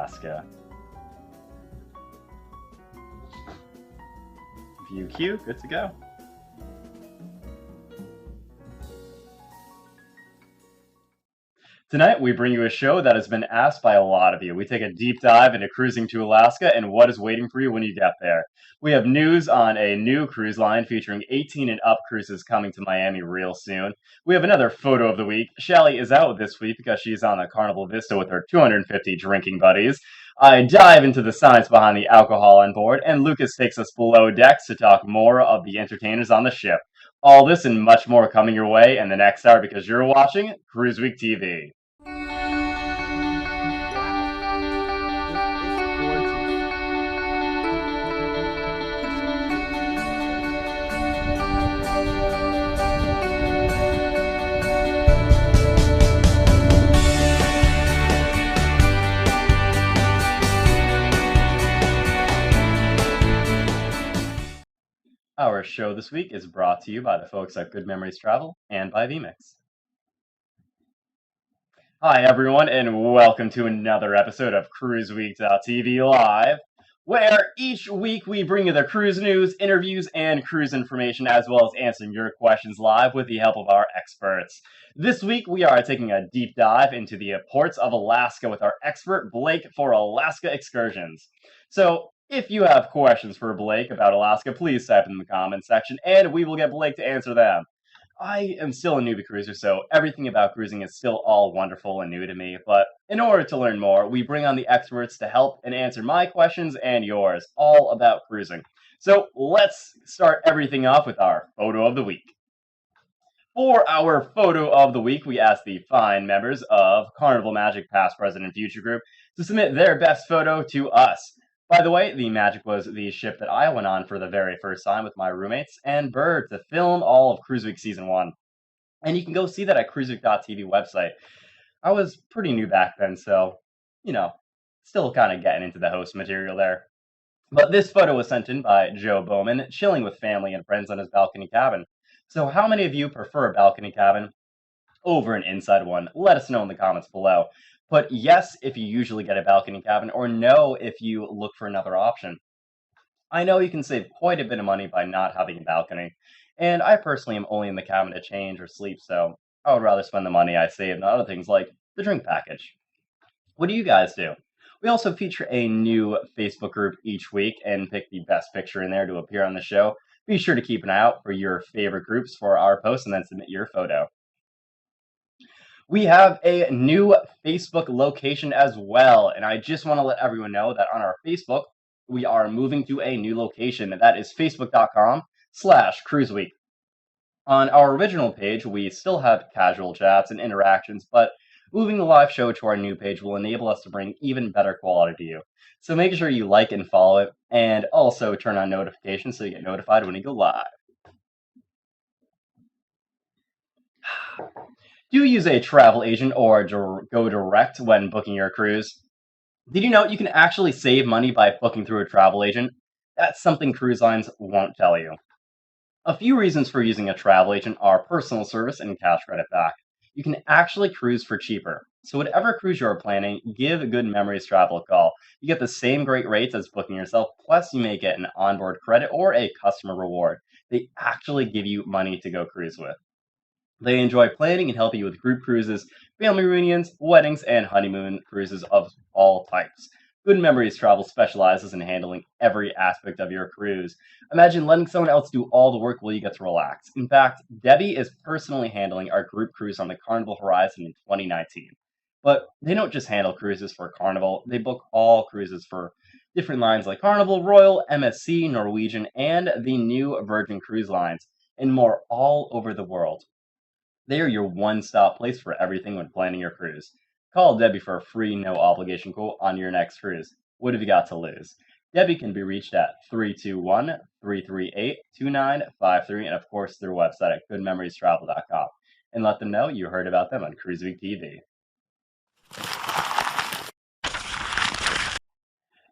Alaska. View queue, good to go. Tonight, we bring you a show that has been asked by a lot of you. We take a deep dive into cruising to Alaska and what is waiting for you when you get there. We have news on a new cruise line featuring 18 and up cruises coming to Miami real soon. We have another photo of the week. Shelly is out this week because she's on the Carnival Vista with her 250 drinking buddies. I dive into the science behind the alcohol on board, and Lucas takes us below decks to talk more of the entertainers on the ship. All this and much more coming your way in the next hour because you're watching CruiseWeekTV. Our show this week is brought to you by the folks at Good Memories Travel and by vMix. Hi everyone, and welcome to another episode of CruiseWeek.tv Live, where each week we bring you the cruise news, interviews, and cruise information, as well as answering your questions live with the help of our experts. This week we are taking a deep dive into the ports of Alaska with our expert Blake for Alaska Excursions. So, if you have questions for Blake about Alaska, please type in the comments section, and we will get Blake to answer them. I am still a newbie cruiser, so everything about cruising is still all wonderful and new to me, but in order to learn more, we bring on the experts to help and answer my questions and yours, all about cruising. So let's start everything off with our photo of the week. For our photo of the week, we asked the fine members of Carnival Magic Past, Present, and Future Group to submit their best photo to us. By the way, the Magic was the ship that I went on for the very first time with my roommates and Bird to film all of Cruise Week Season 1. And you can go see that at CruiseWeek.tv website. I was pretty new back then, so, still kind of getting into the host material there. But this photo was sent in by Joe Bowman, chilling with family and friends on his balcony cabin. So how many of you prefer a balcony cabin over an inside one? Let us know in the comments below. Put yes if you usually get a balcony cabin, or no if you look for another option. I know you can save quite a bit of money by not having a balcony, and I personally am only in the cabin to change or sleep, so I would rather spend the money I saved on other things like the drink package. What do you guys do? We also feature a new Facebook group each week and pick the best picture in there to appear on the show. Be sure to keep an eye out for your favorite groups for our posts and then submit your photo. We have a new Facebook location as well, and I just want to let everyone know that on our Facebook, we are moving to a new location, and that is facebook.com/cruiseweek. On our original page, we still have casual chats and interactions, but moving the live show to our new page will enable us to bring even better quality to you. So make sure you like and follow it, and also turn on notifications so you get notified when we go live. Do you use a travel agent or go direct when booking your cruise? Did you know you can actually save money by booking through a travel agent? That's something cruise lines won't tell you. A few reasons for using a travel agent are personal service and cash credit back. You can actually cruise for cheaper. So whatever cruise you are planning, give Good Memories Travel a call. You get the same great rates as booking yourself, plus you may get an onboard credit or a customer reward. They actually give you money to go cruise with. They enjoy planning and helping you with group cruises, family reunions, weddings, and honeymoon cruises of all types. Good Memories Travel specializes in handling every aspect of your cruise. Imagine letting someone else do all the work while you get to relax. In fact, Debbie is personally handling our group cruise on the Carnival Horizon in 2019. But they don't just handle cruises for Carnival, they book all cruises for different lines like Carnival, Royal, MSC, Norwegian, and the new Virgin Cruise Lines, and more all over the world. They are your one-stop place for everything when planning your cruise. Call Debbie for a free, no-obligation quote on your next cruise. What have you got to lose? Debbie can be reached at 321-338-2953, and of course their website at goodmemoriestravel.com. And let them know you heard about them on CruiseWeek TV.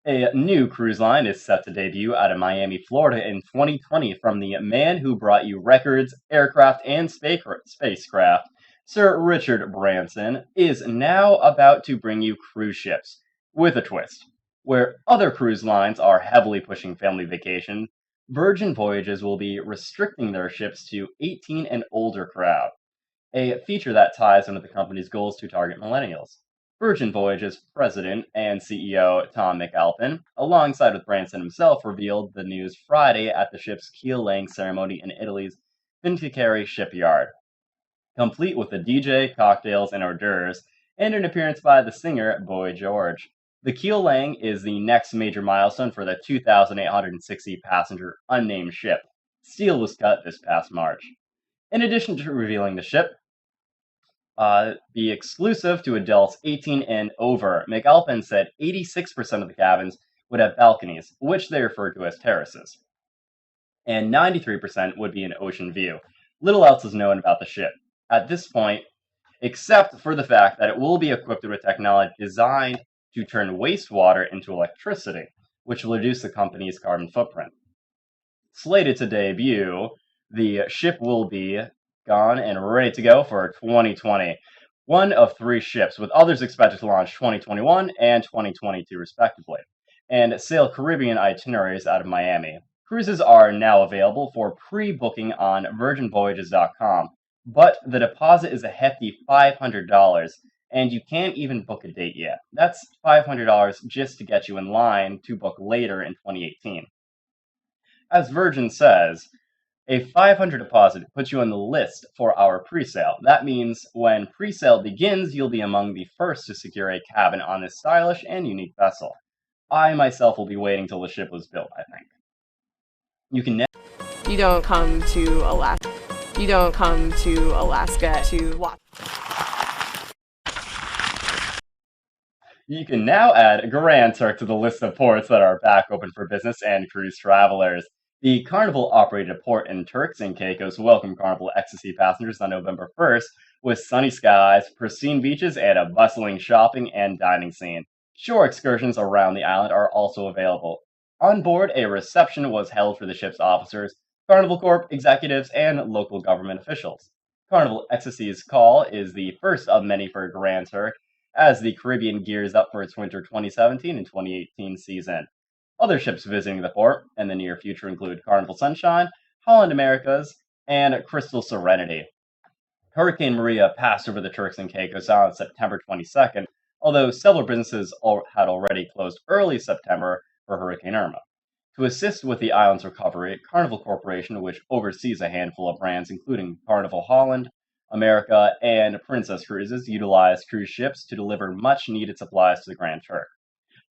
A new cruise line is set to debut out of Miami, Florida in 2020 from the man who brought you records, aircraft, and spacecraft. Sir Richard Branson is now about to bring you cruise ships. with a twist. Where other cruise lines are heavily pushing family vacation, Virgin Voyages will be restricting their ships to 18 and older crowd, a feature that ties into the company's goals to target millennials. Virgin Voyages president and CEO Tom McAlpin, alongside with Branson himself, revealed the news Friday at the ship's keel-laying ceremony in Italy's Fincantieri shipyard, complete with a DJ, cocktails, and hors d'oeuvres, and an appearance by the singer Boy George. The keel laying is the next major milestone for the 2,860-passenger unnamed ship. Steel was cut this past March. In addition to revealing the ship, be exclusive to adults 18 and over, McAlpin said 86% of the cabins would have balconies, which they refer to as terraces, and 93% would be an ocean view. Little else is known about the ship at this point, except for the fact that it will be equipped with technology designed to turn wastewater into electricity, which will reduce the company's carbon footprint. Slated to debut, the ship will be gone and ready to go for 2020. One of 3 ships, with others expected to launch 2021 and 2022 respectively, and sail Caribbean itineraries out of Miami. Cruises are now available for pre-booking on virginvoyages.com, but the deposit is a hefty $500, and you can't even book a date yet. That's $500 just to get you in line to book later in 2018. As Virgin says, a $500 deposit puts you on the list for our pre-sale. That means when pre-sale begins, you'll be among the first to secure a cabin on this stylish and unique vessel. I myself will be waiting till the ship was built, I think. You don't come to Alaska. You don't come to Alaska to watch. You can now add Grand Turk to the list of ports that are back open for business and cruise travelers. The Carnival operated port in Turks and Caicos welcomed Carnival Ecstasy passengers on November 1st with sunny skies, pristine beaches, and a bustling shopping and dining scene. Shore excursions around the island are also available. On board, a reception was held for the ship's officers, Carnival Corp executives, and local government officials. Carnival Ecstasy's call is the first of many for Grand Turk as the Caribbean gears up for its winter 2017 and 2018 season. Other ships visiting the port in the near future include Carnival Sunshine, Holland Americas, and Crystal Serenity. Hurricane Maria passed over the Turks and Caicos on September 22nd, although several businesses had already closed early September for Hurricane Irma. To assist with the island's recovery, Carnival Corporation, which oversees a handful of brands including Carnival Holland, America, and Princess Cruises, utilized cruise ships to deliver much-needed supplies to the Grand Turk.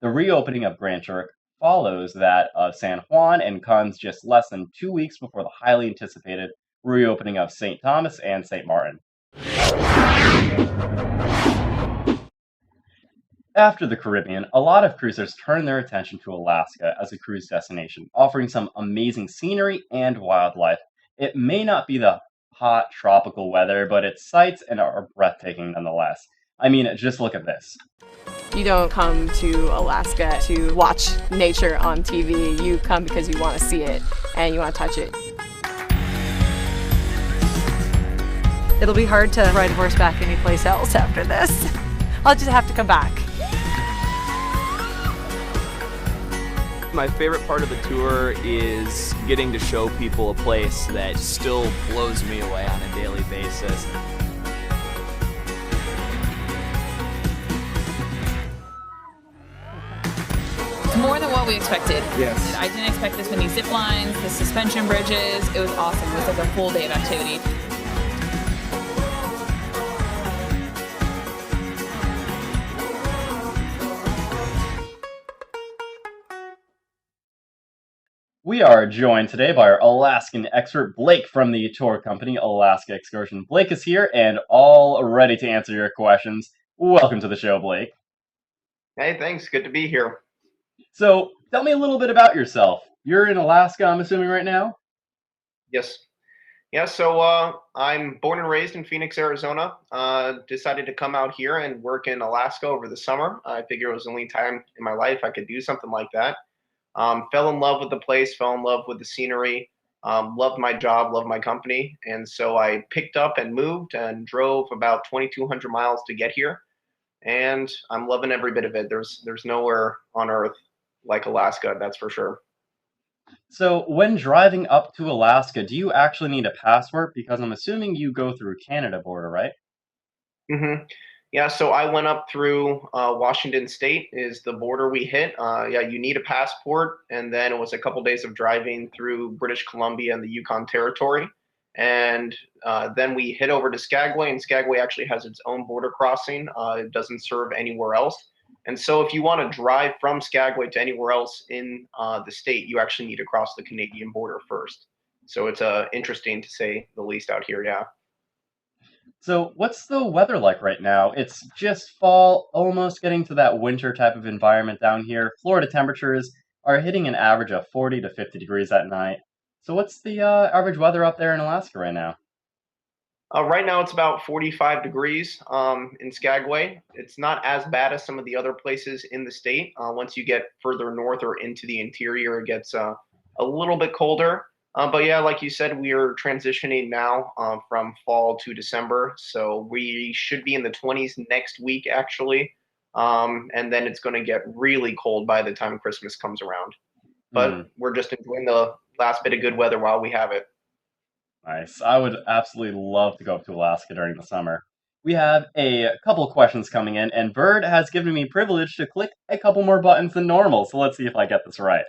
The reopening of Grand Turk follows that of San Juan and comes just less than 2 weeks before the highly anticipated reopening of St. Thomas and St. Martin. After the Caribbean, a lot of cruisers turn their attention to Alaska as a cruise destination, offering some amazing scenery and wildlife. It may not be the hot tropical weather, but its sights and are breathtaking nonetheless. I mean, just look at this. You don't come to Alaska to watch nature on TV. You come because you want to see it and you want to touch it. It'll be hard to ride horseback anyplace else after this. I'll just have to come back. My favorite part of the tour is getting to show people a place that still blows me away on a daily basis. It's more than what we expected. Yes. I didn't expect this many zip lines, the suspension bridges. It was awesome. It was like a full day of activity. We are joined today by our Alaskan expert, Blake, from the tour company Alaska Excursion. Blake is here and all ready to answer your questions. Welcome to the show, Blake. Hey, thanks. Good to be here. So, tell me a little bit about yourself. You're in Alaska, I'm assuming, right now? Yes. Yeah, so I'm born and raised in Phoenix, Arizona. Decided to come out here and work in Alaska over the summer. I figured it was the only time in my life I could do something like that. Fell in love with the place, fell in love with the scenery, loved my job, loved my company. And so I picked up and moved and drove about 2,200 miles to get here. and I'm loving every bit of it. There's nowhere on earth like Alaska, that's for sure. So, when driving up to Alaska, do you actually need a passport? Because I'm assuming you go through Canada border, right? hmm Yeah, so I went up through Washington State is the border we hit. Yeah, you need a passport, and then it was a couple days of driving through British Columbia and the Yukon Territory, and then we hit over to Skagway, and Skagway actually has its own border crossing. It doesn't serve anywhere else, and so if you want to drive from Skagway to anywhere else in the state, you actually need to cross the Canadian border first. So it's interesting to say the least out here. Yeah. So, what's the weather like right now? It's just fall, almost getting to that winter type of environment down here. Florida temperatures are hitting an average of 40 to 50 degrees at night. So, what's the average weather up there in Alaska right now? Right now, it's about 45 degrees in Skagway. It's not as bad as some of the other places in the state. Once you get further north or into the interior, it gets a little bit colder. But yeah, like you said, we are transitioning now from fall to December. So we should be in the 20s next week, actually. And then it's going to get really cold by the time Christmas comes around. Hmm. But we're just enjoying the last bit of good weather while we have it. Nice. I would absolutely love to go up to Alaska during the summer. We have a couple questions coming in, and Bird has given me privilege to click a couple more buttons than normal, so let's see if I get this right.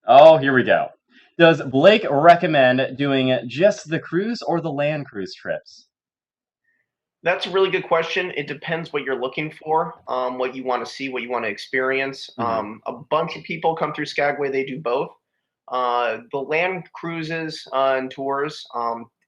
Oh, here we go. Does Blake recommend doing just the cruise or the land cruise trips? That's a really good question. It depends what you're looking for, what you want to see, what you want to experience. Hmm. A bunch of people come through Skagway, they do both. The land cruises and tours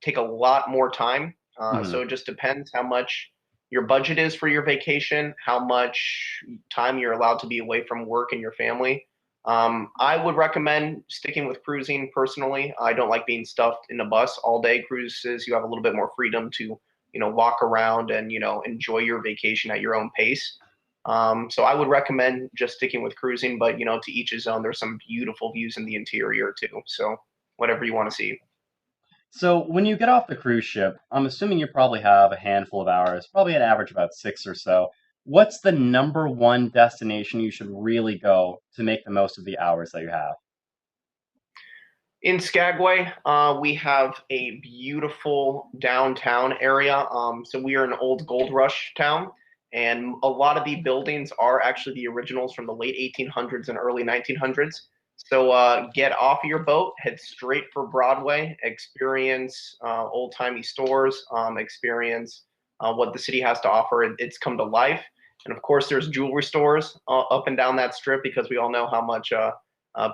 take a lot more time. Hmm. So it just depends how much your budget is for your vacation, how much time you're allowed to be away from work and your family. I would recommend sticking with cruising personally. I don't like being stuffed in a bus all day. Cruises, you have a little bit more freedom to walk around and enjoy your vacation at your own pace. So I would recommend just sticking with cruising, but to each his own. There's some beautiful views in the interior too, so whatever you want to see. So, when you get off the cruise ship, I'm assuming you probably have a handful of hours, probably an average about 6 or so. What's the number one destination you should really go to make the most of the hours that you have? In Skagway, we have a beautiful downtown area. So we are an old gold rush town, and a lot of the buildings are actually the originals from the late 1800s and early 1900s. So get off of your boat, head straight for Broadway, experience old timey stores, experience what the city has to offer. It's come to life. And of course, there's jewelry stores up and down that strip because we all know how much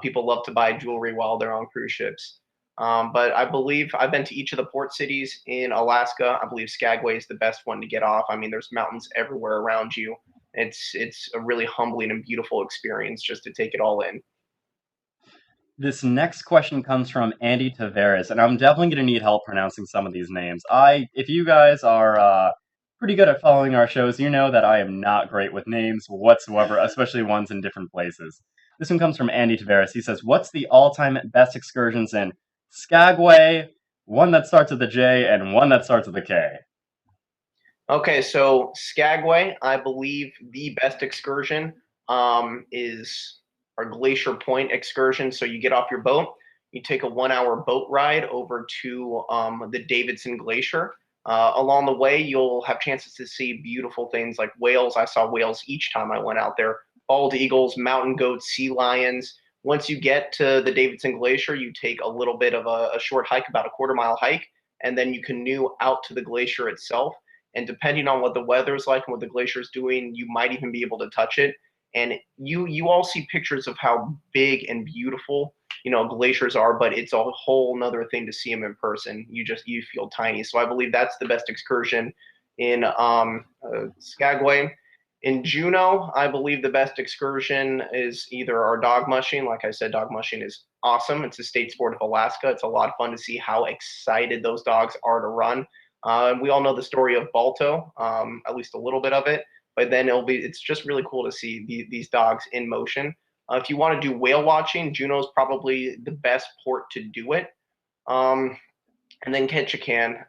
people love to buy jewelry while they're on cruise ships. But I believe I've been to each of the port cities in Alaska. I believe Skagway is the best one to get off. I mean, there's mountains everywhere around you. It's a really humbling and beautiful experience just to take it all in. This next question comes from Andy Tavares, and I'm definitely going to need help pronouncing some of these names. If you guys are pretty good at following our shows, you know that I am not great with names whatsoever, especially ones in different places. This one comes from Andy Tavares. He says, "What's the all-time best excursions in Skagway? One that starts with a J and one that starts with a K." Okay, so Skagway, I believe the best excursion is our Glacier Point excursion. So you get off your boat, you take a 1 hour boat ride over to the Davidson Glacier. Along the way, you'll have chances to see beautiful things like whales. I saw whales each time I went out there, bald eagles, mountain goats, sea lions. Once you get to the Davidson Glacier, you take a little bit of a short hike, about a quarter-mile hike, and then you canoe out to the glacier itself. And depending on what the weather is like and what the glacier is doing, you might even be able to touch it. And you all see pictures of how big and beautiful glaciers are, but it's a whole nother thing to see them in person. You feel tiny. So I believe that's the best excursion in Skagway. In Juneau, I believe the best excursion is either our dog mushing. Like I said, dog mushing is awesome. It's a state sport of Alaska. It's a lot of fun to see how excited those dogs are to run. We all know the story of Balto, at least a little bit of it. But then it's just really cool to see these dogs in motion. If you want to do whale watching, Juneau's probably the best port to do it. And then Ketchikan,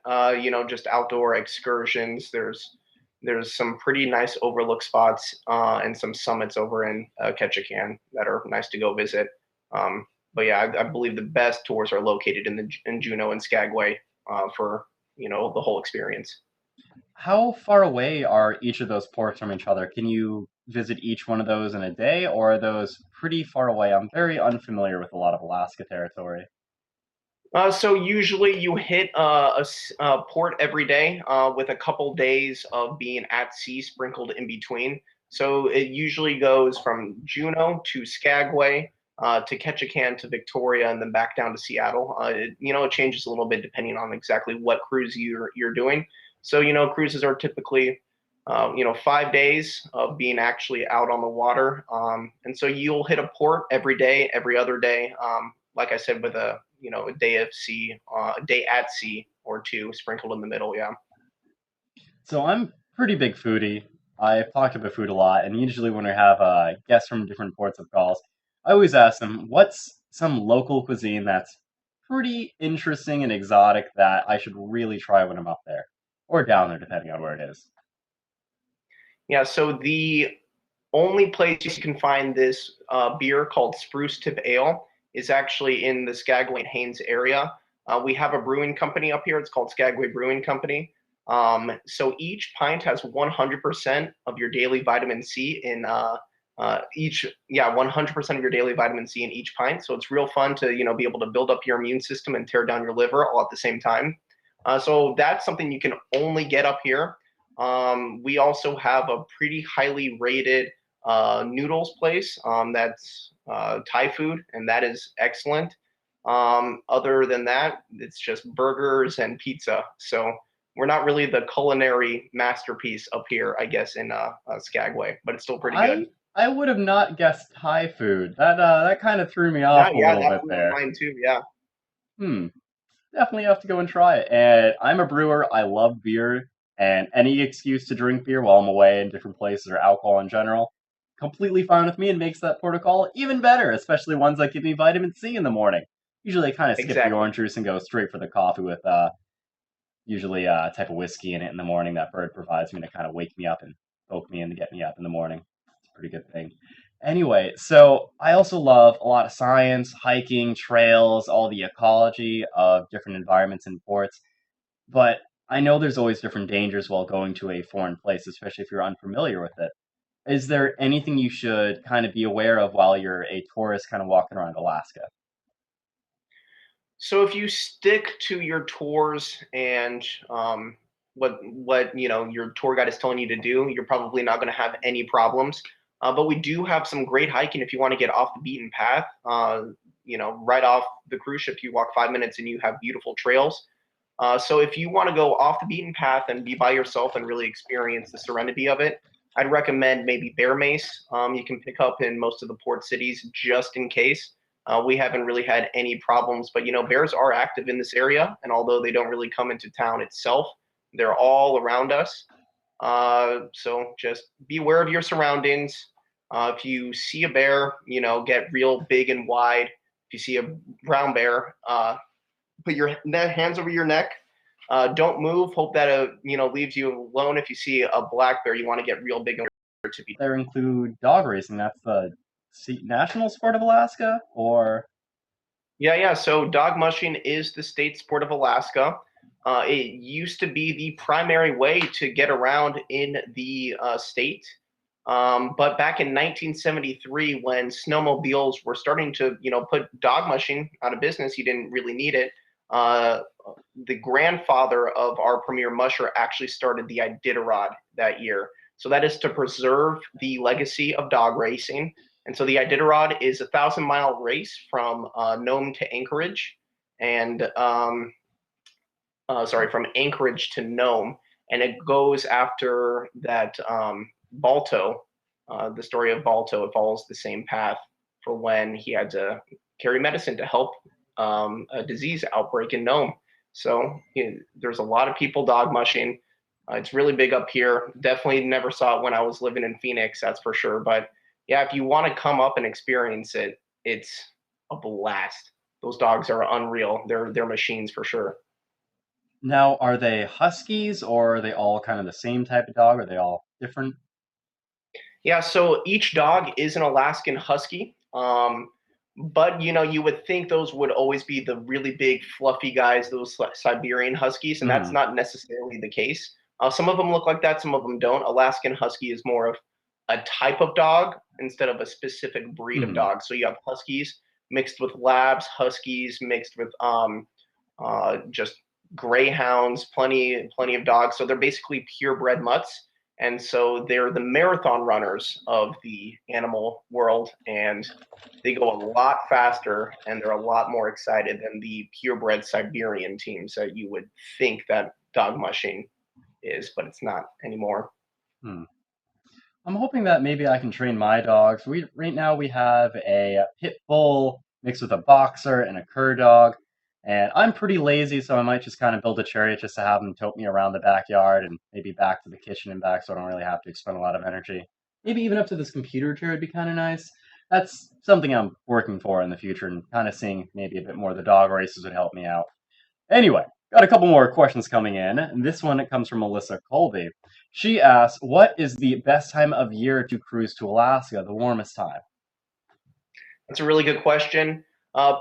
just outdoor excursions. There's there's some pretty nice overlook spots and some summits over in Ketchikan that are nice to go visit. But yeah, I believe the best tours are located in Juneau and Skagway for the whole experience. How far away are each of those ports from each other? Can you visit each one of those in a day, or are those pretty far away? I'm very unfamiliar with a lot of Alaska territory. So usually you hit a port every day with a couple days of being at sea sprinkled in between. So it usually goes from Juneau to Skagway to Ketchikan to Victoria and then back down to Seattle. It changes a little bit depending on exactly what cruise you're doing. So cruises are typically 5 days of being actually out on the water, and so you'll hit a port every day, every other day. Like I said, with a day of sea, a day at sea or two sprinkled in the middle. Yeah. So I'm pretty big foodie. I've talked about food a lot, and usually when we have guests from different ports of calls, I always ask them, what's some local cuisine that's pretty interesting and exotic that I should really try when I'm up there? Or down there, depending on where it is. Yeah. So the only place you can find this beer called Spruce Tip Ale is actually in the Skagway and Haines area. We have a brewing company up here. It's called Skagway Brewing Company. So each pint has 100% of your daily vitamin C in 100% of your daily vitamin C in each pint. So it's real fun to, be able to build up your immune system and tear down your liver all at the same time. So that's something you can only get up here. We also have a pretty highly rated noodles place that's Thai food, and that is excellent. Other than that, it's just burgers and pizza. So we're not really the culinary masterpiece up here, I guess, in Skagway, but it's still pretty good. I would have not guessed Thai food. That kind of threw me off a little bit there. Mine too. Yeah. Definitely have to go and try it. And I'm a brewer. I love beer, and any excuse to drink beer while I'm away in different places or alcohol in general, completely fine with me, and makes that protocol even better, especially ones that give me vitamin C in the morning. Usually I kind of skip the orange juice and go straight for the coffee with usually a type of whiskey in it in the morning that Bird provides me to kind of wake me up and poke me in to get me up in the morning. It's a pretty good thing. Anyway, so I also love a lot of science, hiking, trails, all the ecology of different environments and ports. But I know there's always different dangers while going to a foreign place, especially if you're unfamiliar with it. Is there anything you should kind of be aware of while you're a tourist kind of walking around Alaska? So if you stick to your tours and what your tour guide is telling you to do, you're probably not going to have any problems. But we do have some great hiking if you want to get off the beaten path. Right off the cruise ship, you walk 5 minutes and you have beautiful trails. So if you want to go off the beaten path and be by yourself and really experience the serenity of it, I'd recommend maybe bear mace. You can pick up in most of the port cities just in case. We haven't really had any problems, but bears are active in this area, and although they don't really come into town itself, they're all around us. So just be aware of your surroundings. If you see a bear, get real big and wide. If you see a brown bear, put your hands over your neck. Don't move. Hope that leaves you alone. If you see a black bear, you want to get real big. There include dog racing. That's the national sport of Alaska, or? Yeah. So dog mushing is the state sport of Alaska. It used to be the primary way to get around in the state. But back in 1973, when snowmobiles were starting to, put dog mushing out of business, you didn't really need it. The grandfather of our premier musher actually started the Iditarod that year. So that is to preserve the legacy of dog racing. And so the Iditarod is a 1,000-mile race from Nome to Anchorage, and from Anchorage to Nome, and it goes after that Balto. The story of Balto, it follows the same path for when he had to carry medicine to help a disease outbreak in Nome. So there's a lot of people dog mushing. It's really big up here. Definitely never saw it when I was living in Phoenix, that's for sure. But yeah, if you want to come up and experience it, it's a blast. Those dogs are unreal. They're machines for sure. Now, are they huskies or are they all kind of the same type of dog? Are they all different? Yeah, so each dog is an Alaskan Husky. But you would think those would always be the really big, fluffy guys, those Siberian Huskies, and that's Hmm. not necessarily the case. Some of them look like that, some of them don't. Alaskan Husky is more of a type of dog instead of a specific breed of Hmm. dog. So you have Huskies mixed with Labs, Huskies mixed with just Greyhounds, plenty of dogs. So they're basically purebred mutts, and so they're the marathon runners of the animal world, and they go a lot faster and they're a lot more excited than the purebred Siberian teams that you would think that dog mushing is, but it's not anymore. Hmm. I'm hoping that maybe I can train my dogs. Right now we have a pit bull mixed with a boxer and a cur dog, and I'm pretty lazy, so I might just kind of build a chariot just to have them tote me around the backyard and maybe back to the kitchen and back, so I don't really have to expend a lot of energy. Maybe even up to this computer chair would be kind of nice. That's something I'm working for in the future, and kind of seeing maybe a bit more of the dog races would help me out. Anyway, got a couple more questions coming in. This one comes from Melissa Colby. She asks, what is the best time of year to cruise to Alaska, the warmest time? That's a really good question.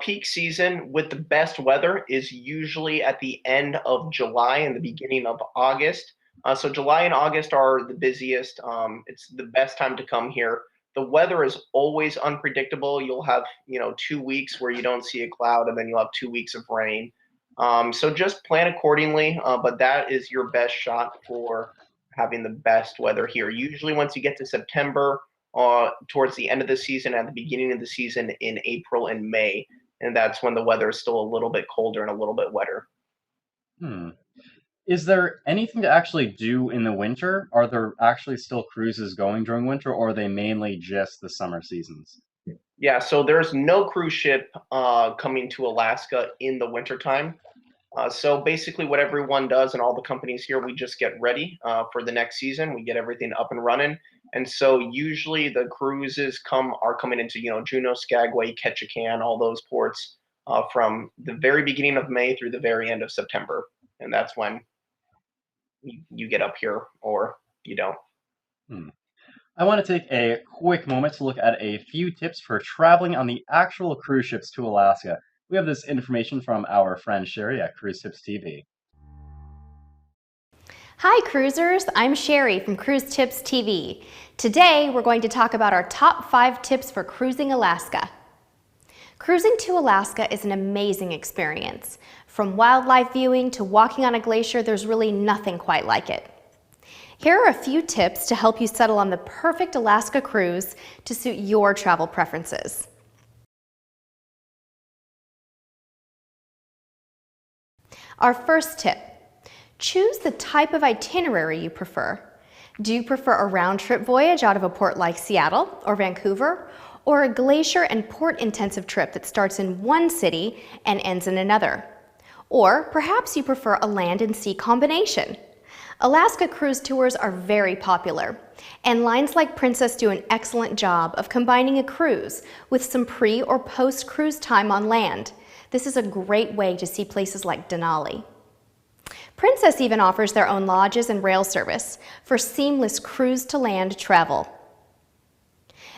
Peak season with the best weather is usually at the end of July and the beginning of August. So July and August are the busiest. It's the best time to come here. The weather is always unpredictable. You'll have 2 weeks where you don't see a cloud, and then you'll have 2 weeks of rain. So just plan accordingly. But that is your best shot for having the best weather here. Usually, once you get to September, towards the end of the season, at the beginning of the season in April and May, and that's when the weather is still a little bit colder and a little bit wetter. Hmm. Is there anything to actually do in the winter? Are there actually still cruises going during winter, or are they mainly just the summer seasons? Yeah, so there's no cruise ship coming to Alaska in the wintertime. So basically, what everyone does and all the companies here, we just get ready for the next season. We get everything up and running, and so usually the cruises are coming into Juneau, Skagway, Ketchikan, all those ports from the very beginning of May through the very end of September, and that's when you get up here or you don't. Hmm. I want to take a quick moment to look at a few tips for traveling on the actual cruise ships to Alaska. We have this information from our friend Sherry at Cruise Tips TV. Hi cruisers, I'm Sherry from Cruise Tips TV. Today we're going to talk about our top 5 tips for cruising Alaska. Cruising to Alaska is an amazing experience. From wildlife viewing to walking on a glacier, there's really nothing quite like it. Here are a few tips to help you settle on the perfect Alaska cruise to suit your travel preferences. Our first tip, choose the type of itinerary you prefer. Do you prefer a round-trip voyage out of a port like Seattle or Vancouver, or a glacier and port-intensive trip that starts in one city and ends in another? Or perhaps you prefer a land and sea combination. Alaska cruise tours are very popular, and lines like Princess do an excellent job of combining a cruise with some pre- or post-cruise time on land. This is a great way to see places like Denali. Princess even offers their own lodges and rail service for seamless cruise-to-land travel.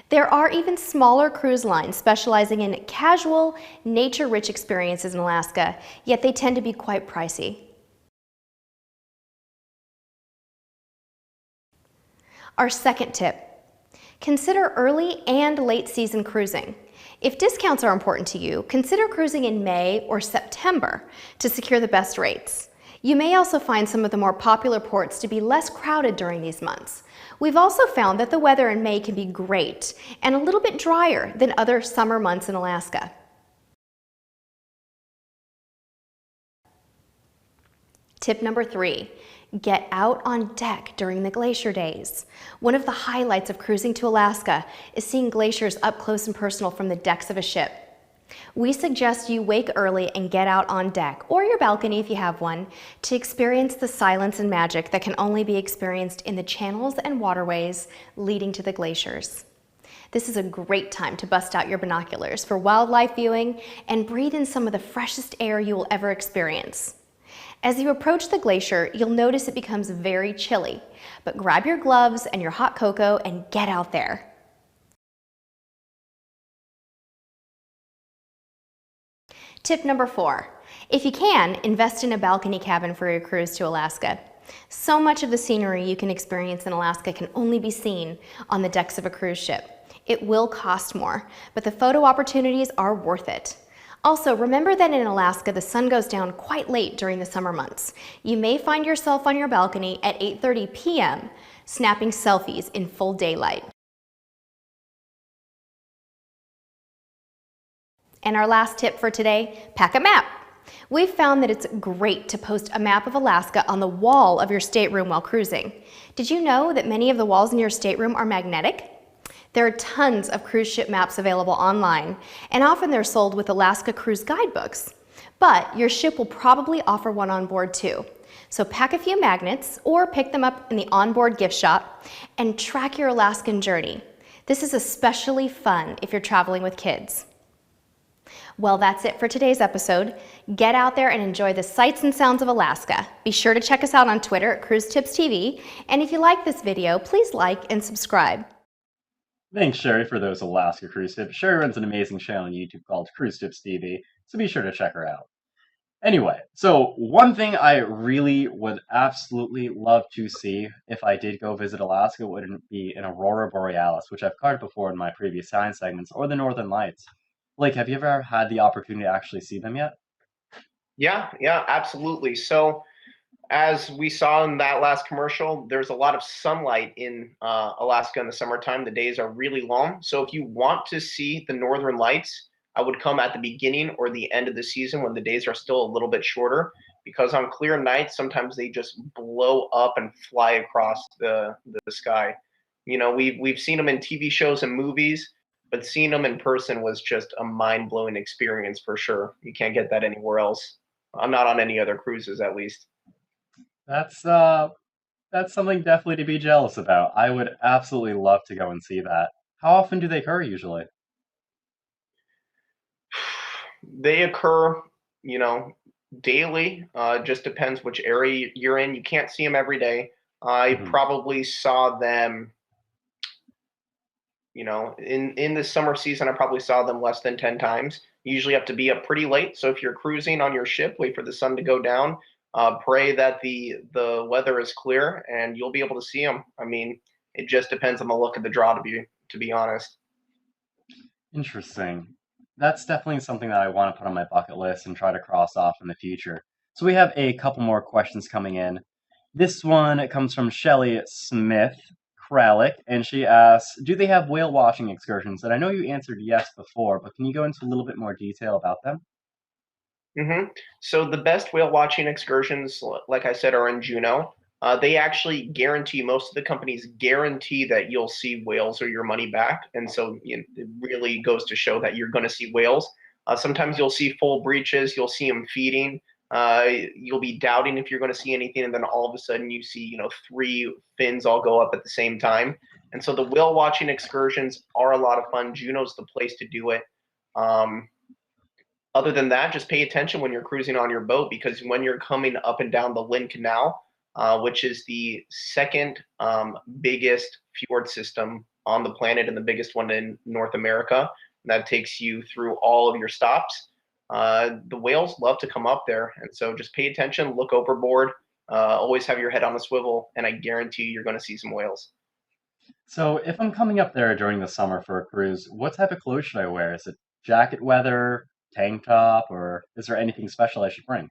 There are even smaller cruise lines specializing in casual, nature-rich experiences in Alaska, yet they tend to be quite pricey. Our second tip, consider early and late season cruising. If discounts are important to you, consider cruising in May or September to secure the best rates. You may also find some of the more popular ports to be less crowded during these months. We've also found that the weather in May can be great and a little bit drier than other summer months in Alaska. Tip number 3, get out on deck during the glacier days. One of the highlights of cruising to Alaska is seeing glaciers up close and personal from the decks of a ship. We suggest you wake early and get out on deck, or your balcony if you have one, to experience the silence and magic that can only be experienced in the channels and waterways leading to the glaciers. This is a great time to bust out your binoculars for wildlife viewing and breathe in some of the freshest air you will ever experience. As you approach the glacier, you'll notice it becomes very chilly, but grab your gloves and your hot cocoa and get out there. Tip number 4. If you can, invest in a balcony cabin for your cruise to Alaska. So much of the scenery you can experience in Alaska can only be seen on the decks of a cruise ship. It will cost more, but the photo opportunities are worth it. Also, remember that in Alaska, the sun goes down quite late during the summer months. You may find yourself on your balcony at 8:30 p.m. snapping selfies in full daylight. And our last tip for today, pack a map. We've found that it's great to post a map of Alaska on the wall of your stateroom while cruising. Did you know that many of the walls in your stateroom are magnetic? There are tons of cruise ship maps available online, and often they're sold with Alaska cruise guidebooks. But your ship will probably offer one on board too. So pack a few magnets or pick them up in the onboard gift shop and track your Alaskan journey. This is especially fun if you're traveling with kids. Well, that's it for today's episode. Get out there and enjoy the sights and sounds of Alaska. Be sure to check us out on Twitter at CruiseTipsTV, and if you like this video, please like and subscribe. Thanks, Sherry, for those Alaska cruise tips. Sherry runs an amazing channel on YouTube called Cruise Tips TV, so be sure to check her out. Anyway, so one thing I really would absolutely love to see if I did go visit Alaska would be an aurora borealis, which I've covered before in my previous science segments, or the northern lights. Blake, have you ever had the opportunity to actually see them yet? Yeah, absolutely. So as we saw in that last commercial, there's a lot of sunlight in Alaska in the summertime. The days are really long. So if you want to see the northern lights, I would come at the beginning or the end of the season when the days are still a little bit shorter, because on clear nights, sometimes they just blow up and fly across the sky. You know, we've seen them in TV shows and movies, but seeing them in person was just a mind-blowing experience for sure. You can't get that anywhere else. I'm not on any other cruises, at least. That's something definitely to be jealous about. I would absolutely love to go and see that. How often do they occur usually? They occur, daily. Just depends which area you're in. You can't see them every day. I probably saw them, in the summer season, I probably saw them less than 10 times. You usually have to be up pretty late. So if you're cruising on your ship, wait for the sun to go down. Pray that the weather is clear, and you'll be able to see them. I mean, it just depends on the look of the draw, to be honest. Interesting. That's definitely something that I want to put on my bucket list and try to cross off in the future. So we have a couple more questions coming in. This one comes from Shelly Smith Kralik, and she asks, do they have whale watching excursions? And I know you answered yes before, but can you go into a little bit more detail about them? So the best whale watching excursions, like I said, are in Juneau. They actually guarantee, most of the companies guarantee that you'll see whales or your money back. And so it really goes to show that you're going to see whales. Sometimes you'll see full breaches, you'll see them feeding. You'll be doubting if you're going to see anything, and then all of a sudden you see, 3 fins all go up at the same time. And so the whale watching excursions are a lot of fun. Juneau's the place to do it. Other than that, just pay attention when you're cruising on your boat, because when you're coming up and down the Lynn Canal, which is the second biggest fjord system on the planet and the biggest one in North America, that takes you through all of your stops. The whales love to come up there, and so just pay attention, look overboard, always have your head on a swivel, and I guarantee you're going to see some whales. So if I'm coming up there during the summer for a cruise, what type of clothes should I wear? Is it jacket weather, tank top, or is there anything special I should bring?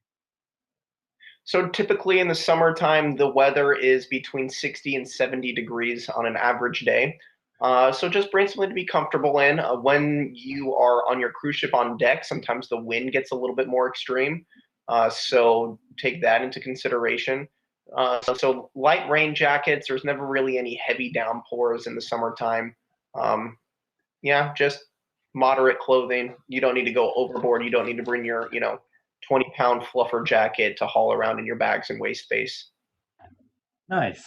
So typically in the summertime, the weather is between 60 and 70 degrees on an average day. So just bring something to be comfortable in. When you are on your cruise ship on deck, sometimes the wind gets a little bit more extreme. So take that into consideration. So light rain jackets, there's never really any heavy downpours in the summertime. Just moderate clothing. You don't need to go overboard. You don't need to bring your, 20-pound fluffer jacket to haul around in your bags and waist space. Nice.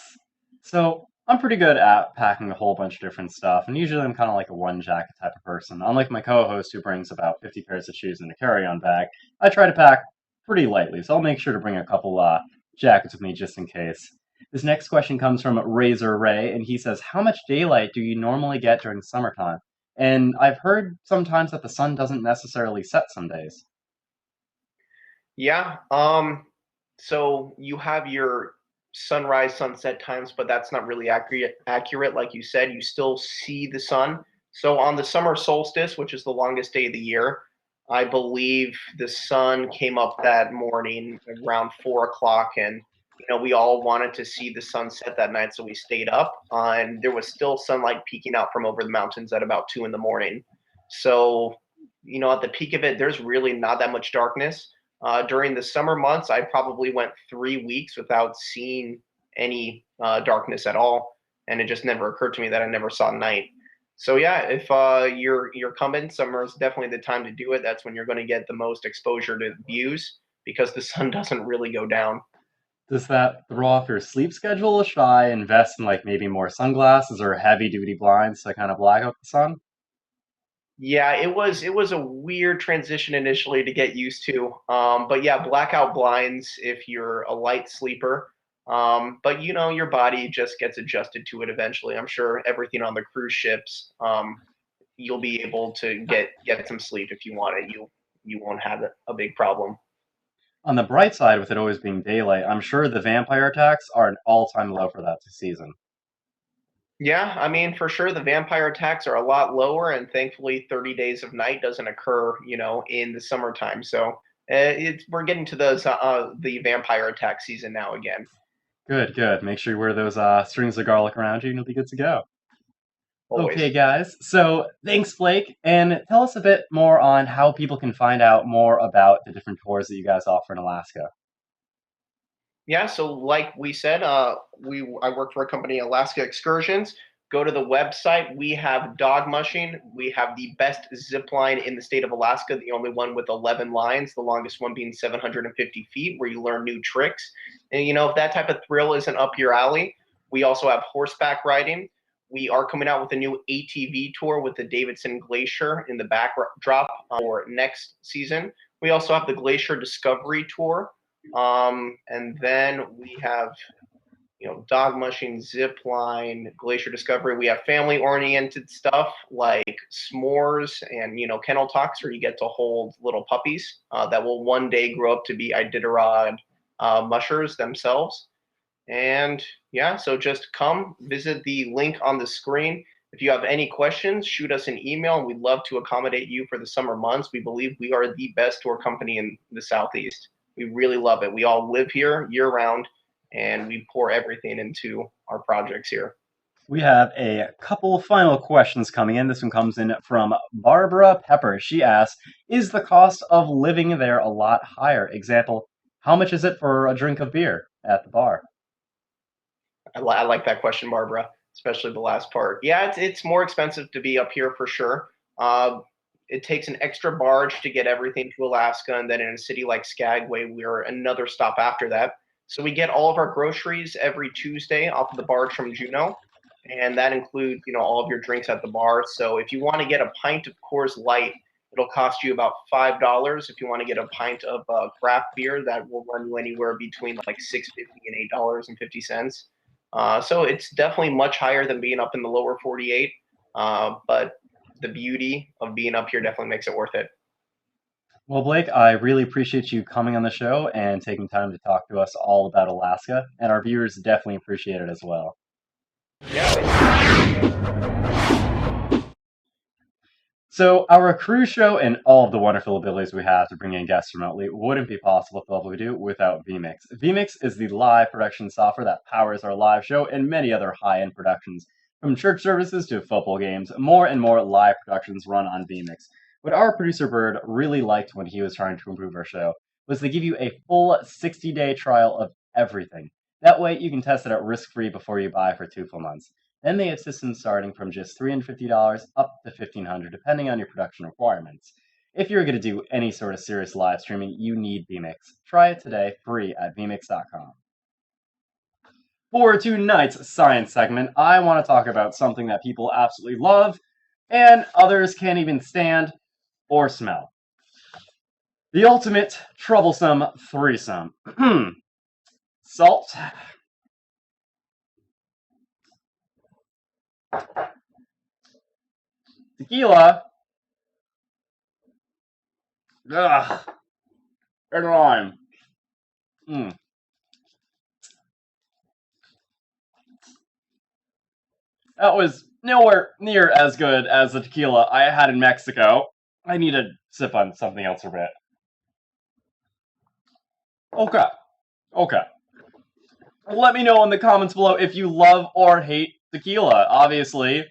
So I'm pretty good at packing a whole bunch of different stuff, and usually I'm kind of like a one jacket type of person. Unlike my co-host who brings about 50 pairs of shoes in a carry-on bag, I try to pack pretty lightly, so I'll make sure to bring a couple jackets with me just in case. This next question comes from Razor Ray, and he says, how much daylight do you normally get during summertime? And I've heard sometimes that the sun doesn't necessarily set some days. Yeah. So you have your sunrise, sunset times, but that's not really accurate. Like you said, you still see the sun. So on the summer solstice, which is the longest day of the year, I believe the sun came up that morning around 4 o'clock, and we all wanted to see the sunset that night, so we stayed up, and there was still sunlight peeking out from over the mountains at about 2 in the morning. So, at the peak of it, there's really not that much darkness. During the summer months, I probably went 3 weeks without seeing any darkness at all, and it just never occurred to me that I never saw night. So yeah, if you're coming, summer is definitely the time to do it. That's when you're going to get the most exposure to views because the sun doesn't really go down. Does that throw off your sleep schedule? Should I invest in maybe more sunglasses or heavy duty blinds to kind of block out the sun? Yeah, it was a weird transition initially to get used to. But yeah, blackout blinds if you're a light sleeper. But your body just gets adjusted to it eventually. I'm sure everything on the cruise ships, you'll be able to get some sleep if you want it. You won't have a big problem. On the bright side, with it always being daylight, I'm sure the vampire attacks are an all-time low for that season. Yeah, I mean, for sure, the vampire attacks are a lot lower, and thankfully, 30 Days of Night doesn't occur, in the summertime. So we're getting to the vampire attack season now again. Good, good. Make sure you wear those strings of garlic around you, and you'll be good to go. Always. Okay, guys. So thanks, Blake, and tell us a bit more on how people can find out more about the different tours that you guys offer in Alaska. Yeah, so like we said, I work for a company, Alaska Excursions. Go to the website. We have dog mushing. We have the best zip line in the state of Alaska, the only one with 11 lines, the longest one being 750 feet, where you learn new tricks. And if that type of thrill isn't up your alley, we also have horseback riding. We are coming out with a new ATV tour with the Davidson Glacier in the backdrop for next season. We also have the Glacier Discovery Tour. And then we have, dog mushing, zip line, glacier discovery. We have family oriented stuff like s'mores and, kennel talks where you get to hold little puppies that will one day grow up to be Iditarod mushers themselves. And yeah, so just come visit the link on the screen. If you have any questions, shoot us an email, and we'd love to accommodate you for the summer months. We believe we are the best tour company in the Southeast. We really love it. We all live here year round, and we pour everything into our projects here. We have a couple final questions coming in. This one comes in from Barbara Pepper. She asks, is the cost of living there a lot higher? Example, how much is it for a drink of beer at the bar? I like that question, Barbara, especially the last part. Yeah, it's more expensive to be up here for sure. It takes an extra barge to get everything to Alaska, and then in a city like Skagway, we're another stop after that. So we get all of our groceries every Tuesday off of the barge from Juneau, and that includes, all of your drinks at the bar. So if you want to get a pint of Coors Light, it'll cost you about $5. If you want to get a pint of craft beer, that will run you anywhere between like $6.50 and $8.50. So it's definitely much higher than being up in the lower 48, but the beauty of being up here definitely makes it worth it. Well, Blake, I really appreciate you coming on the show and taking time to talk to us all about Alaska, and our viewers definitely appreciate it as well. So our cruise show and all of the wonderful abilities we have to bring in guests remotely wouldn't be possible at the level we do without vMix. vMix is the live production software that powers our live show and many other high-end productions. From church services to football games, more and more live productions run on vMix. What our producer Bird really liked when he was trying to improve our show was they give you a full 60-day trial of everything. That way you can test it out risk-free before you buy for 2 full months. Then they have systems starting from just $350 up to $1,500, depending on your production requirements. If you're going to do any sort of serious live streaming, you need vMix. Try it today, free at vmix.com. For tonight's science segment, I want to talk about something that people absolutely love and others can't even stand or smell. The ultimate troublesome threesome. Salt. Tequila. Ugh. And lime. That was nowhere near as good as the tequila I had in Mexico. I need to sip on something else for a bit. Okay. Let me know in the comments below if you love or hate tequila. Obviously,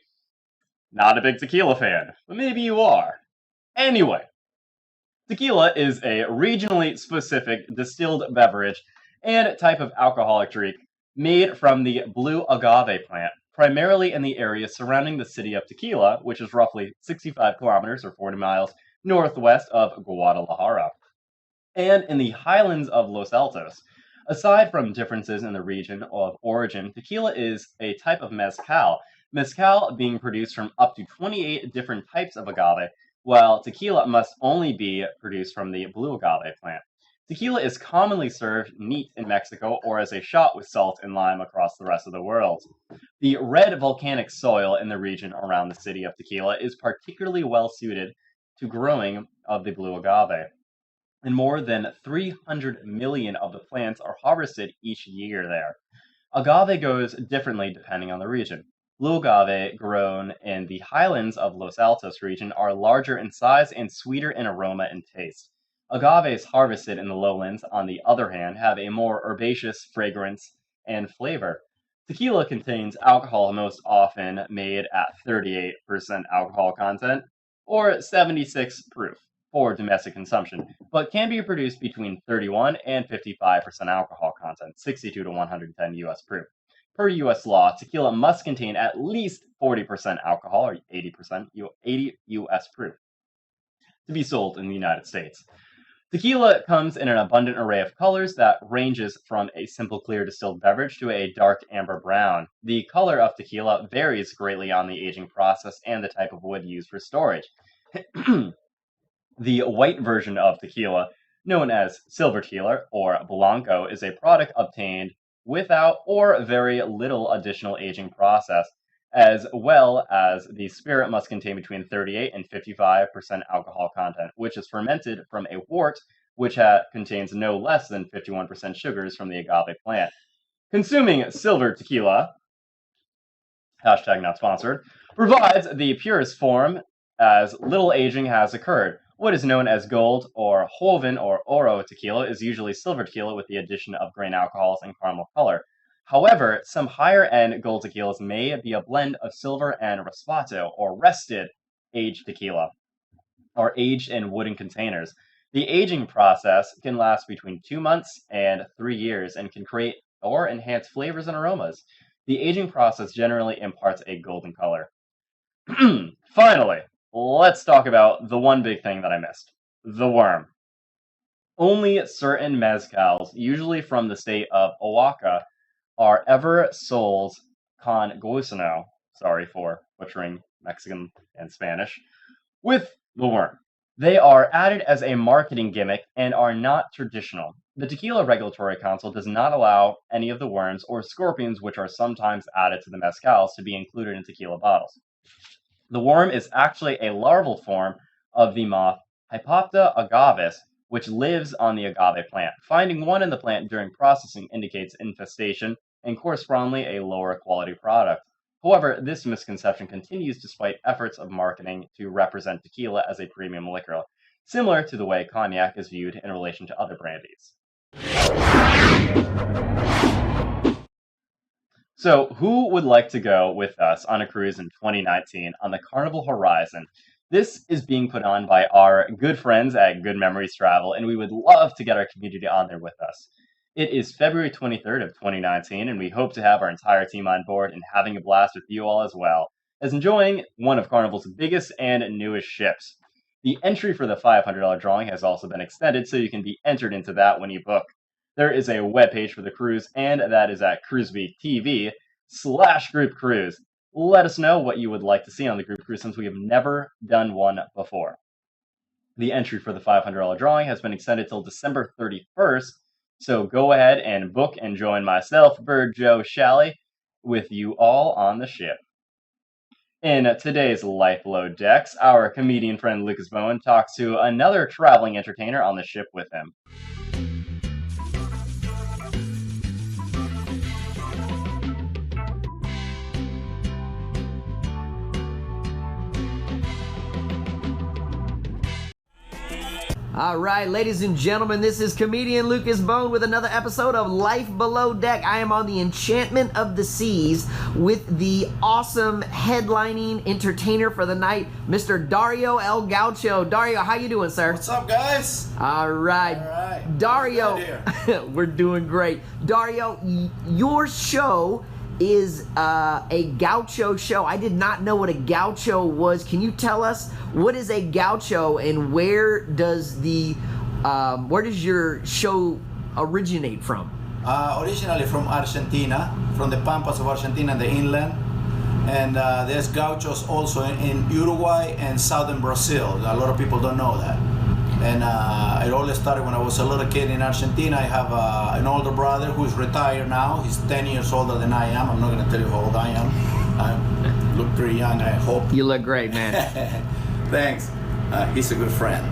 not a big tequila fan, but maybe you are. Anyway, tequila is a regionally specific distilled beverage and type of alcoholic drink made from the blue agave plant, primarily in the area surrounding the city of Tequila, which is roughly 65 kilometers or 40 miles northwest of Guadalajara, and in the highlands of Los Altos. Aside from differences in the region of origin, tequila is a type of mezcal being produced from up to 28 different types of agave, while tequila must only be produced from the blue agave plant. Tequila is commonly served neat in Mexico or as a shot with salt and lime across the rest of the world. The red volcanic soil in the region around the city of Tequila is particularly well suited to growing of the blue agave, and more than 300 million of the plants are harvested each year there. Agave goes differently depending on the region. Blue agave grown in the highlands of Los Altos region are larger in size and sweeter in aroma and taste. Agaves harvested in the lowlands, on the other hand, have a more herbaceous fragrance and flavor. Tequila contains alcohol most often made at 38% alcohol content, or 76 proof, for domestic consumption, but can be produced between 31 and 55% alcohol content, 62 to 110 US proof. Per US law, tequila must contain at least 40% alcohol, or 80 US proof, to be sold in the United States. Tequila comes in an abundant array of colors that ranges from a simple clear distilled beverage to a dark amber brown. The color of tequila varies greatly on the aging process and the type of wood used for storage. The white version of tequila, known as silver tequila or blanco, is a product obtained without or very little additional aging process, as well as the spirit must contain between 38 and 55% alcohol content, which is fermented from a wort which contains no less than 51% sugars from the agave plant. Consuming silver tequila, hashtag not sponsored, provides the purest form as little aging has occurred. What is known as gold or joven or oro tequila is usually silver tequila with the addition of grain alcohols and caramel color. However, some higher-end gold tequilas may be a blend of silver and respato or rested aged tequila, or aged in wooden containers. The aging process can last between 2 months and 3 years and can create or enhance flavors and aromas. The aging process generally imparts a golden color. Finally, let's talk about the one big thing that I missed: the worm. Only certain mezcals, usually from the state of Oaxaca, are ever sold con guisano, sorry for butchering Mexican and Spanish, with the worm. They are added as a marketing gimmick and are not traditional. The Tequila Regulatory Council does not allow any of the worms or scorpions which are sometimes added to the mezcals to be included in tequila bottles. The worm is actually a larval form of the moth Hypopta agavis, which lives on the agave plant. Finding one in the plant during processing indicates infestation and correspondingly a lower quality product. However, this misconception continues despite efforts of marketing to represent tequila as a premium liquor, similar to the way cognac is viewed in relation to other brandies. So, who would like to go with us on a cruise in 2019 on the Carnival Horizon? This is being put on by our good friends at Good Memories Travel, and we would love to get our community on there with us. It is February 23rd of 2019, and we hope to have our entire team on board and having a blast with you all as well, as enjoying one of Carnival's biggest and newest ships. The entry for the $500 drawing has also been extended, so you can be entered into that when you book. There is a webpage for the cruise, and that is at CruiseWeekTV/Group Cruise. Let us know what you would like to see on the group cruise since we have never done one before. The entry for the $500 drawing has been extended till December 31st, so go ahead and book and join myself, Bird Joe Shalley, with you all on the ship. In today's Life Below Decks, our comedian friend Lucas Bowen talks to another traveling entertainer on the ship with him. All right, ladies and gentlemen, this is comedian Lucas Bone with another episode of Life Below Deck. I am on the Enchantment of the Seas with the awesome headlining entertainer for the night, Mr. Dario El Gaucho. Dario, how you doing, sir? What's up, guys? All right. All right. Dario, we're doing great. Dario, your show is a gaucho show. I did not know what a gaucho was. Can you tell us what is a gaucho and where does your show originate from? Originally from Argentina, from the Pampas of Argentina, the inland. And there's gauchos also in Uruguay and southern Brazil. A lot of people don't know that. And it all started when I was a little kid in Argentina. I have an older brother who's retired now. He's 10 years older than I am. I'm not going to tell you how old I am. I look pretty young, I hope. You look great, man. Thanks. He's a good friend.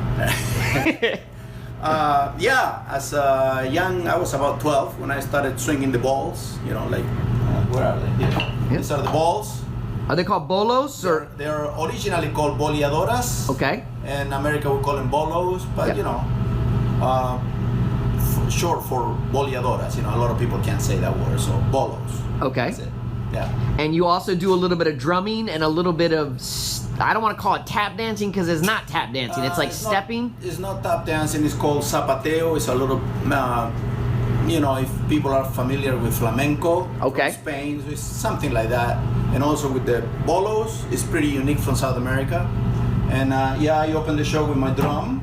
Yeah, as a young, I was about 12 when I started swinging the balls. You know, like, where are they? Here. These are the balls. Are they called bolos? Or? They're originally called boleadoras. Okay. In America we call them bolos, but you know, short for boleadoras. You know, a lot of people can't say that word, so bolos. Okay. That's it. Yeah. And you also do a little bit of drumming and a little bit of, I don't want to call it tap dancing because it's not tap dancing. It's like stepping. It's not tap dancing. It's called zapateo. It's a little, you know, if people are familiar with flamenco. Okay. From Spain, it's something like that. And also with the bolos, it's pretty unique from South America. And yeah, I opened the show with my drum,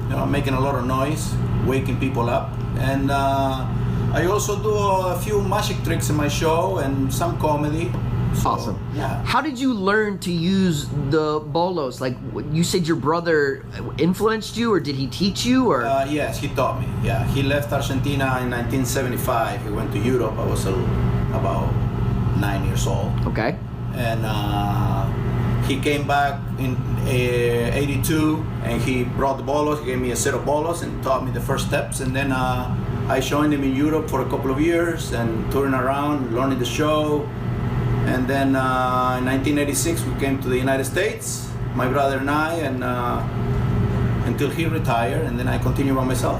you know, making a lot of noise, waking people up. And I also do a few magic tricks in my show and some comedy. So, awesome. Yeah. How did you learn to use the bolos? Like, you said your brother influenced you, or did he teach you, or? Yes, he taught me. Yeah, he left Argentina in 1975. He went to Europe. I was about 9 years old. Okay. And he came back in 82 and he brought the bolos. He gave me a set of bolos and taught me the first steps. And then I joined him in Europe for a couple of years and touring around, learning the show. And then in 1986 we came to the United States, my brother and I, and until he retired, and then I continued by myself.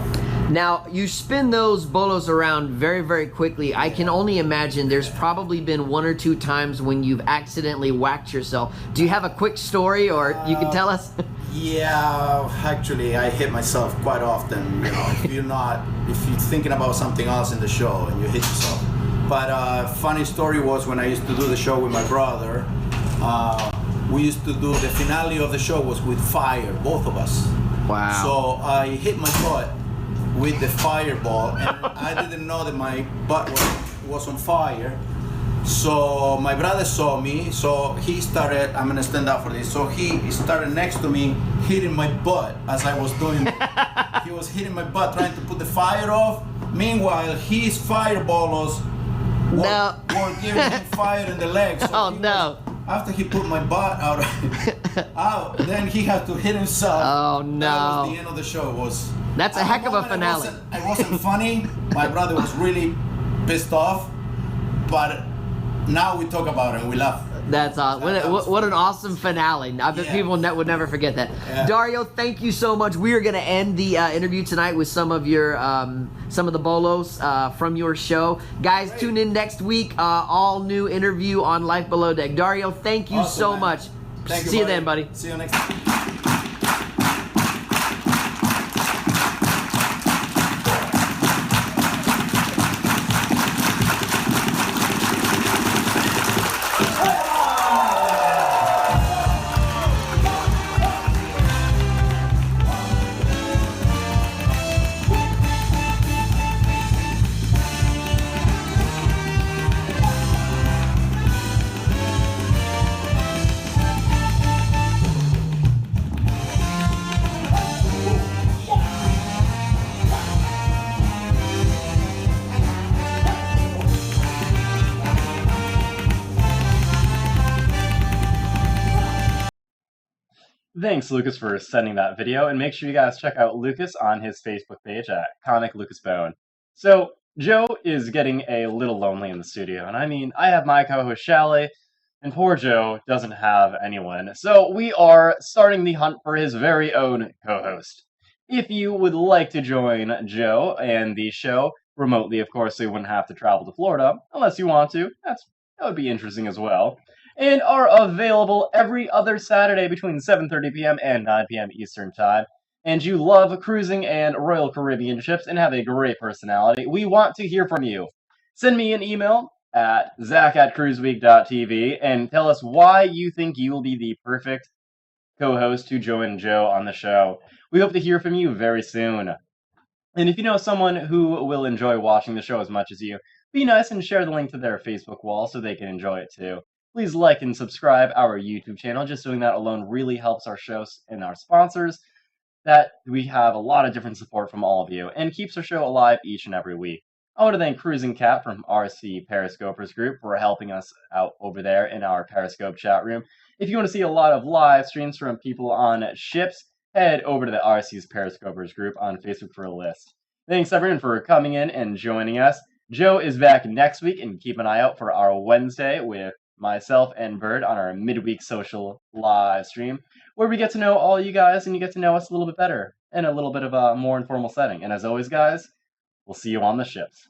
Now, you spin those bolos around very, very quickly. I can only imagine there's probably been 1 or 2 times when you've accidentally whacked yourself. Do you have a quick story, or you can tell us? Yeah, actually, I hit myself quite often. You know, if you're thinking about something else in the show and you hit yourself. But funny story was when I used to do the show with my brother. We used to do the finale of the show was with fire, both of us. Wow. So I hit my butt with the fireball, and I didn't know that my butt was on fire. So my brother saw me, so he started, I'm gonna stand up for this, so he started next to me hitting my butt as I was doing, he was hitting my butt trying to put the fire off. Meanwhile, his fireballs were giving him fire in the legs. So oh no. After he put my butt out, then he had to hit himself. Oh no. That was the end of the show. That's a heck of a finale. It wasn't funny. My brother was really pissed off, but now we talk about it and we laugh. That's awesome. What an awesome finale. I bet people would never forget that. Yeah. Dario, thank you so much. We are going to end the interview tonight with some of your some of the bolos from your show. Guys, tune in next week. All new interview on Life Below Deck. Dario, thank you so much. See you then, buddy. See you next time. Thanks, Lucas, for sending that video, and make sure you guys check out Lucas on his Facebook page at Comic Lucas Bone. So, Joe is getting a little lonely in the studio, and I mean, I have my co-host Shally, and poor Joe doesn't have anyone. So we are starting the hunt for his very own co-host. If you would like to join Joe and the show remotely, of course, so you wouldn't have to travel to Florida, unless you want to. That would be interesting as well. And are available every other Saturday between 7:30 p.m. and 9 p.m. Eastern Time. And you love cruising and Royal Caribbean ships and have a great personality, we want to hear from you. Send me an email at zach@cruiseweek.tv and tell us why you think you will be the perfect co-host to join Joe on the show. We hope to hear from you very soon. And if you know someone who will enjoy watching the show as much as you, be nice and share the link to their Facebook wall so they can enjoy it too. Please like and subscribe our YouTube channel. Just doing that alone really helps our shows and our sponsors. That we have a lot of different support from all of you and keeps our show alive each and every week. I want to thank Cruising Cat from RC Periscopers Group for helping us out over there in our Periscope chat room. If you want to see a lot of live streams from people on ships, head over to the RC's Periscopers Group on Facebook for a list. Thanks everyone for coming in and joining us. Joe is back next week, and keep an eye out for our Wednesday with myself and Bird on our midweek social live stream, where we get to know all you guys and you get to know us a little bit better in a little bit of a more informal setting. And as always, guys, we'll see you on the ships.